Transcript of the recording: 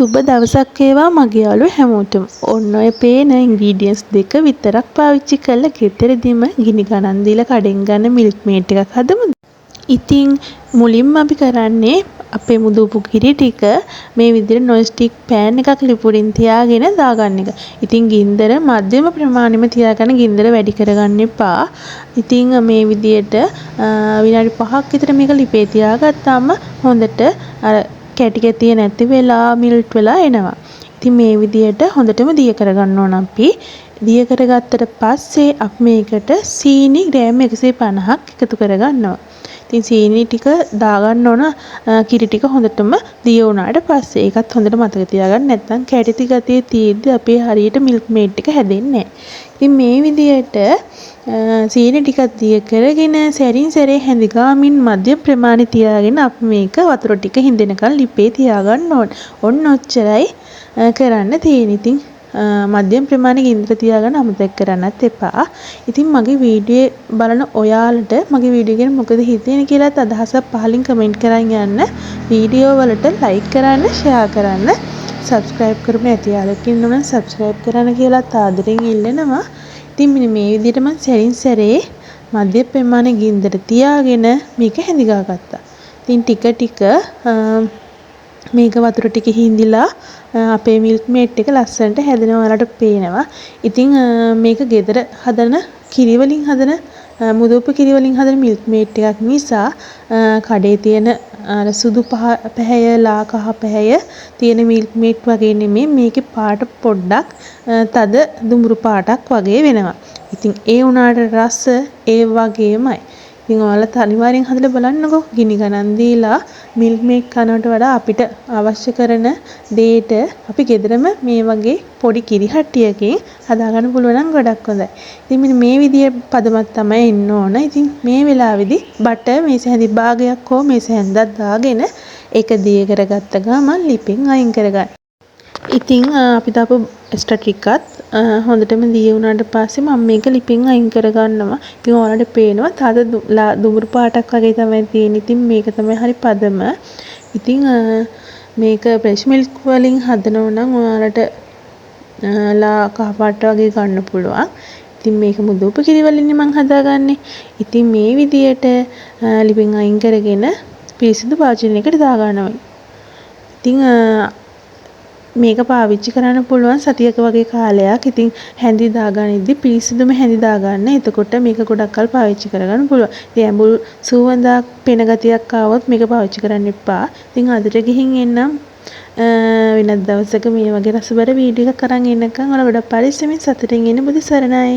සුබ දවසක් වේවා මගේ යාළුවෝ හැමෝටම. ඔන්න ඔය පේන ඉන්ග්‍රීඩියන්ට්ස් දෙක විතරක් පාවිච්චි කරලා ගෙදරදීම ගිනි ගණන් දීලා කඩෙන් ගන්න මිල්ක් මේඩ් එකක් හදමු. ඉතින් මුලින්ම අපි කරන්නේ අපේ මුදුපු කිරි ටික මේ විදිහට නොන් ස්ටික් පෑන් එකක් ලිපුරින් තියාගෙන දාගන්න එක. ඉතින් ගින්දර මධ්‍යම ප්‍රමාණෙම තියාගෙන ගින්දර වැඩි කරගන්න එපා. ඉතින් මේ විදිහට විනාඩි 5ක් විතර මේක ලිපේ තියාගත්තාම හොඳට අර කැටි කැටි නැති වෙලා මිල්ට් වෙලා එනවා. ඉතින් මේ විදිහට හොඳටම දිය කරගන්න ඕන අපි. දිය කරගත්තට පස්සේ අපි මේකට සීනි ග්‍රෑම් 150ක් එකතු කරගන්නවා. ඉතින් සීනි ටික දාගන්න ඕන කිරි ටික හොඳටම දිය වුණාට පස්සේ. ඒකත් හොඳට මතක තියාගන්න. නැත්නම් කැටි ගතිය තියෙද්දි අපේ හරියට මිල්ක් මේඩ් එක හැදෙන්නේ නැහැ. ඉතින් මේ විදිහට සීනි ටිකක් දිය කරගෙන සැරින් සැරේ හැඳි ගාමින් මධ්‍ය ප්‍රමාණය තියාගෙන අපි මේක වතුර ටික හින්දෙනකන් ලිපේ තියාගන්න ඕන. ඔන්න ඔච්චරයි කරන්න තියෙන්නේ. ඉතින් මධ්‍යම ප්‍රමාණය ගින්දර තියාගන්න අමතක කරන්නත් එපා. ඉතින් මගේ වීඩියෝ බලන ඔයාලට මගේ වීඩියෝ ගැන මොකද හිතෙන්නේ කියලාත් අදහසක් පහලින් කමෙන්ට් කරන් යන්න. වීඩියෝ වලට ලයික් කරන්න, ෂෙයා කරන්න, සබ්ස්ක්‍රයිබ් කරමු නැති යාළුවෙක් ඉන්නවනම් සබ්ස්ක්‍රයිබ් කරන්න කියලා ආදරෙන් ඉල්ලනවා. ඉතින් මෙන්න මේ විදිහට මම සැරින් සැරේ මධ්‍ය ප්‍රමාණය ගින්දර තියාගෙන මේක හැඳි ගාගත්තා. ඉතින් ටික ටික මේක වතුර ටික හිඳිලා අපේ මිල්ක් මේඩ් එක ලස්සනට හැදෙනවා ඔයාලට පේනවා. ඉතින් මේක ගෙදර හදන කිරි වලින් හදන මුදුපු කිරි වලින් හදන මිල්ක් මේඩ් එකක් නිසා කඩේ තියෙන අර සුදු පැහැය ලා කහ පැහැය තියෙන මිල්ක් මේඩ් වගේ නෙමෙයි. මේකේ පාට පොඩ්ඩක් තද දුඹුරු පාටක් වගේ වෙනවා. ඉතින් ඒ උනාට රස ඒ වගේමයි. ඉතින් ඔයාලා අනිවාර්යෙන් හදලා බලන්නකෝ. ගිනි ගණන් දීලා මිල්ක් මේඩ් කනවට වඩා අපිට අවශ්‍ය කරන දේට අපි ගෙදරම මේ වගේ පොඩි කිරි හට්ටියකින් හදාගන්න පුළුවන් නම් ගොඩක් හොඳයි. ඉතින් මෙන්න මේ විදිහේ පදමක් තමයි එන්න ඕන. ඉතින් මේ වෙලාවේදී බටර් මේස හැඳි භාගයක් හෝ මේස හැන්දක් දාගෙන ඒක දිය කරගත්ත ගමන් ලිපෙන් අයින් කරගන්න. ඉතින් අපි දාපු එක්ස්ට්‍රා ටිකත් හොඳටම දිය වුණාට පස්සේ මම මේක ලිපෙන් අයින් කරගන්නවා. ඉතින් ඔයාලට පේනවා තද දුඹුරු පාටක් වගේ තමයි තියෙන්නේ. ඉතින් මේක තමයි හරි පදම. ඉතින් මේක ෆ්‍රෙෂ් මිල්ක් වලින් හදනව නම් ඔයාලට ලා කහ පාට වගේ ගන්න පුළුවන්. ඉතින් මේක මුදුපු කිරි වලින් මම හදාගන්නේ. ඉතින් මේ විදියට ලිපෙන් අයින් කරගෙන පිරිසිදු භාජනයකට දාගන්නවා. ඉතින් මේක පාවිච්චි කරන්න පුළුවන් සතියක වගේ කාලයක්. ඉතින් හැඳි දාගනිද්දි පිරිසිදුම හැඳි දාගන්න. එතකොට මේක ගොඩක් කල් පාවිච්චි කරගන්න පුළුවන්. ඉතින් ඇඹුල් සුවඳක් පෙන ගතියක් ආවොත් මේක පාවිච්චි කරන්න එපා. ඉතින් අදට ගිහින් එන්නම් වෙනත් දවසක මේ වගේ රසබර වීඩියෝ එකක් අරන් එන්නකම් ඔයාලා ගොඩක් පරිස්සමින් සතුටින් ඉන්න. බුදු සරණයි.